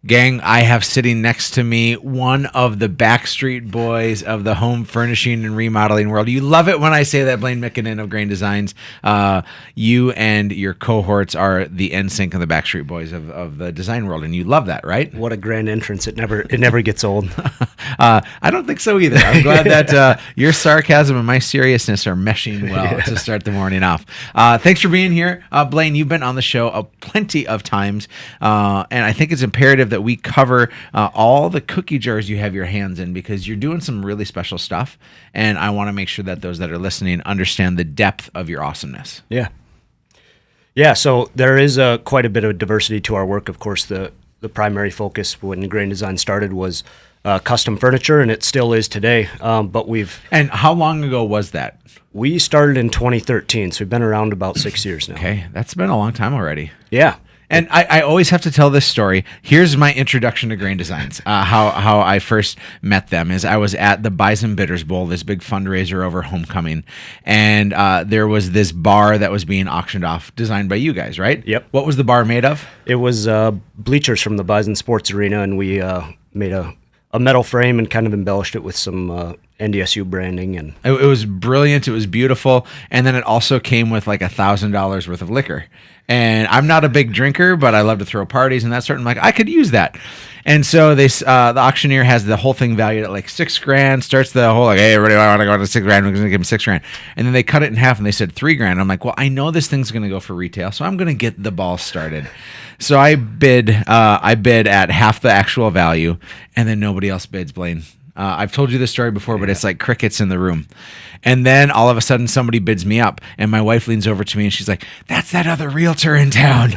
Gang, I have sitting next to me one of the backstreet boys of the home furnishing and remodeling world. You love it when I say that, Blain Mikkonen of Grain Designs. You and your cohorts are the NSYNC and the backstreet boys of the design world, and you love that, right? What a grand entrance. It never gets old. I don't think so either. I'm glad that your sarcasm and my seriousness are meshing well to start the morning off. Thanks for being here. Blain, you've been on the show plenty of times, and I think it's imperative that we cover all the cookie jars you have your hands in, because you're doing some really special stuff, and I want to make sure that those that are listening understand the depth of your awesomeness. Yeah, so there is quite a bit of diversity to our work. Of course, the primary focus when Grain Design started was custom furniture, and it still is today. But And how long ago was that? We started in 2013, so we've been around about 6 years now. Okay, that's been a long time already. Yeah. And I always have to tell this story. Here's my introduction to Grain Designs. How I first met them is I was at the Bison Bitters Bowl, this big fundraiser over homecoming, and there was this bar that was being auctioned off, designed by you guys, right? Yep. What was the bar made of? It was bleachers from the Bison Sports Arena, and we made a metal frame and kind of embellished it with some NDSU branding. And it was brilliant. It was beautiful. And then it also came with like $1,000 worth of liquor. And I'm not a big drinker, but I love to throw parties and that sort. I'm like, I could use that. And so the auctioneer has the whole thing valued at like $6,000. Starts the whole like, hey, everybody, I want to go to $6,000. We're going to give him $6,000. And then they cut it in half and they said $3,000. I'm like, well, I know this thing's going to go for retail, so I'm going to get the ball started. So I bid at half the actual value, and then nobody else bids, Blain. I've told you this story before, but it's like crickets in the room. And then all of a sudden somebody bids me up, and my wife leans over to me and she's like, that's that other realtor in town.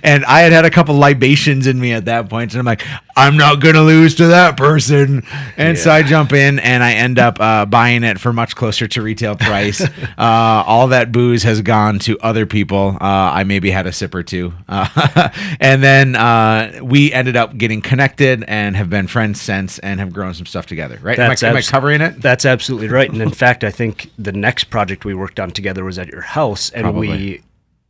And I had a couple libations in me at that point, and I'm like, I'm not going to lose to that person. And so I jump in and I end up buying it for much closer to retail price. All that booze has gone to other people. I maybe had a sip or two. And then we ended up getting connected and have been friends since and have grown some stuff together, right? Am I covering it? That's absolutely right. And in fact, I think the next project we worked on together was at your house, and we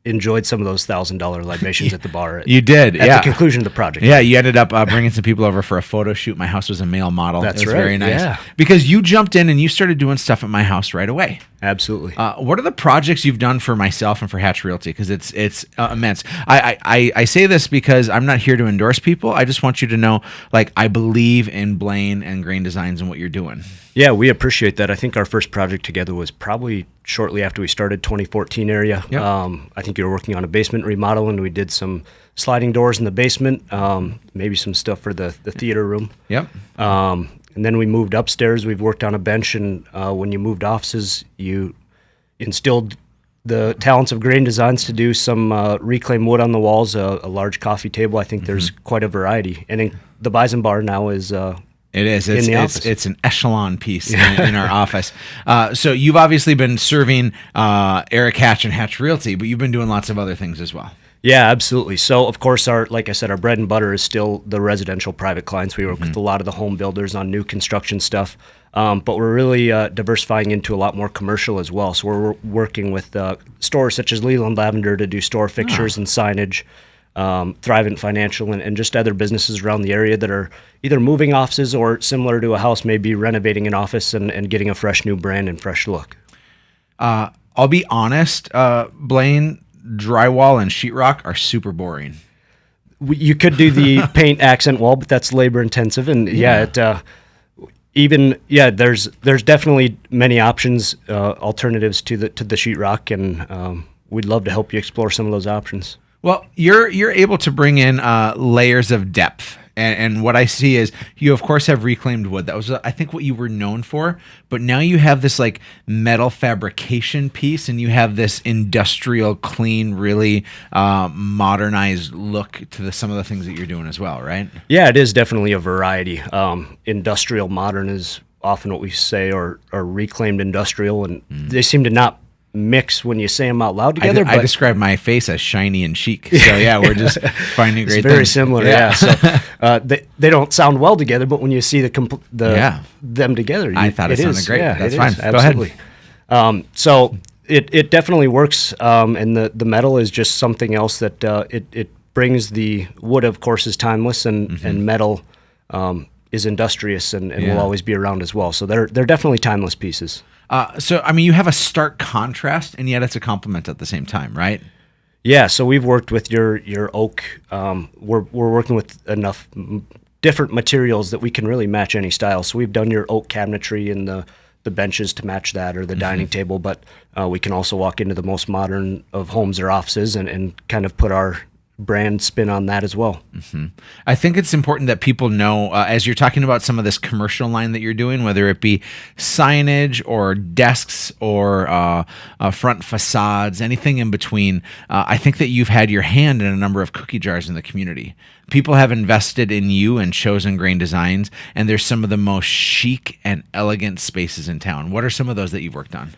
enjoyed some of those $1,000 libations at the bar. You did, at the conclusion of the project. Yeah, you ended up bringing some people over for a photo shoot. My house was a male model. That's it was right. Very nice. Yeah. Because you jumped in and you started doing stuff at my house right away. Absolutely. What are the projects you've done for myself and for Hatch Realty? Because it's immense. I say this because I'm not here to endorse people. I just want you to know, like, I believe in Blain and Grain Designs and what you're doing. Yeah, we appreciate that. I think our first project together was probably shortly after we started, 2014 area. Yep. I think you were working on a basement remodel, and we did some sliding doors in the basement, maybe some stuff for the theater room. Yep. And then we moved upstairs. We've worked on a bench, and when you moved offices, you instilled the talents of Grain Designs to do some reclaimed wood on the walls, a large coffee table. I think there's quite a variety. And in the Bison Bar now is... It is. It's an echelon piece in our office. So you've obviously been serving Erik Hatch and Hatch Realty, but you've been doing lots of other things as well. Yeah, absolutely. So, of course, like I said, our bread and butter is still the residential private clients. We work with a lot of the home builders on new construction stuff, but we're really diversifying into a lot more commercial as well. So we're working with stores such as Leland Lavender to do store fixtures and signage, Thrivent Financial, and just other businesses around the area that are either moving offices or, similar to a house, maybe renovating an office and getting a fresh new brand and fresh look. I'll be honest, Blain, drywall and sheetrock are super boring. You could do the paint accent wall, but that's labor intensive, and there's definitely many options, alternatives to the sheetrock, and we'd love to help you explore some of those options. Well, you're able to bring in layers of depth. And what I see is you, of course, have reclaimed wood. That was, I think, what you were known for. But now you have this like metal fabrication piece, and you have this industrial, clean, really modernized look to some of the things that you're doing as well, right? Yeah, it is definitely a variety. Industrial modern is often what we say, or reclaimed industrial, and they seem to not mix when you say them out loud together. I describe my face as shiny and chic. So yeah, we're just finding great things. Very similar, yeah. So they don't sound well together, but when you see them together, I thought it sounded great. Yeah, that's fine. Absolutely. Go ahead. So it definitely works, and the metal is just something else that it brings the wood, of course, is timeless, and metal is industrious and will always be around as well. So they're definitely timeless pieces. So, I mean, you have a stark contrast, and yet it's a complement at the same time, right? Yeah, so we've worked with your oak. We're working with enough different materials that we can really match any style. So we've done your oak cabinetry and the benches to match that, or the dining table, but we can also walk into the most modern of homes or offices and kind of put our brand spin on that as well. I think it's important that people know, as you're talking about some of this commercial line that you're doing, whether it be signage or desks or front facades, anything in between, I think that you've had your hand in a number of cookie jars in the community. People have invested in you and chosen Grain Designs, and there's some of the most chic and elegant spaces in town. What are some of those that you've worked on?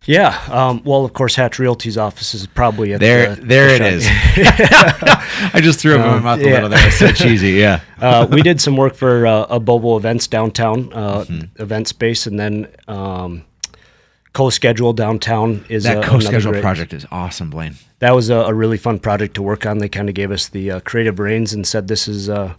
Yeah, well, of course, Hatch Realty's office is probably at there it is. I just threw up in my mouth a little there. It's so cheesy, yeah. We did some work for a Bobo Events downtown, event space, and then Co-Schedule downtown is that Co-Schedule project is awesome, Blain. That was a really fun project to work on. They kind of gave us the creative reins and said, this is a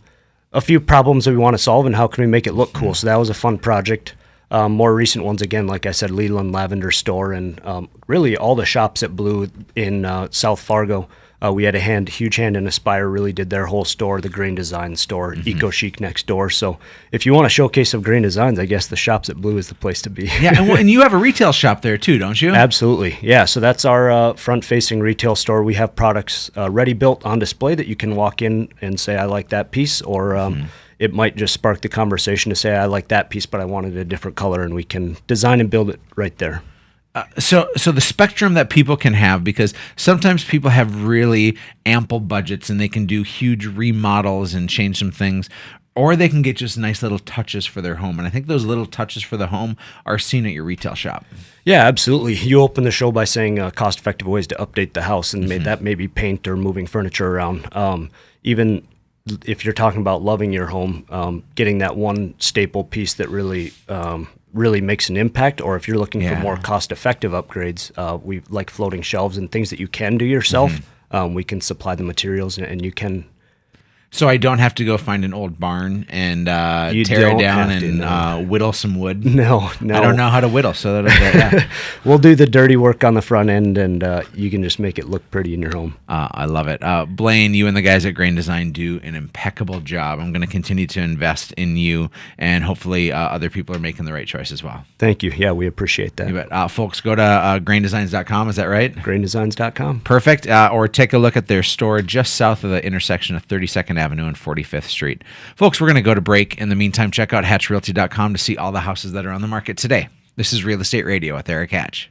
few problems that we want to solve, and how can we make it look cool? So that was a fun project. More recent ones, again, like I said, Leland Lavender Store, and really all the shops at Blue in South Fargo. We had a huge hand in Aspire, really did their whole store, the Grain Design store, Eco Chic next door. So if you want a showcase of Grain Designs, I guess the shops at Blue is the place to be. Yeah, and you have a retail shop there too, don't you? Absolutely. Yeah, so that's our front-facing retail store. We have products ready-built on display that you can walk in and say, I like that piece, or it might just spark the conversation to say, I like that piece, but I wanted a different color, and we can design and build it right there. So the spectrum that people can have, because sometimes people have really ample budgets and they can do huge remodels and change some things, or they can get just nice little touches for their home. And I think those little touches for the home are seen at your retail shop. Yeah, absolutely. You open the show by saying cost-effective ways to update the house, and that may be paint or moving furniture around. Even if you're talking about loving your home, getting that one staple piece that really makes an impact, or if you're looking for more cost-effective upgrades, we like floating shelves and things that you can do yourself. We can supply the materials, and you can. So I don't have to go find an old barn and tear it down and whittle some wood? No. I don't know how to whittle, so we'll do the dirty work on the front end, and you can just make it look pretty in your home. I love it. Blain, you and the guys at Grain Design do an impeccable job. I'm going to continue to invest in you, and hopefully other people are making the right choice as well. Thank you. Yeah, we appreciate that. You bet. Folks, go to graindesigns.com. Is that right? Graindesigns.com. Perfect. Or take a look at their store just south of the intersection of 32nd Avenue and 45th Street. Folks, we're going to go to break. In the meantime, check out hatchrealty.com to see all the houses that are on the market today. This is Real Estate Radio with Erik Hatch.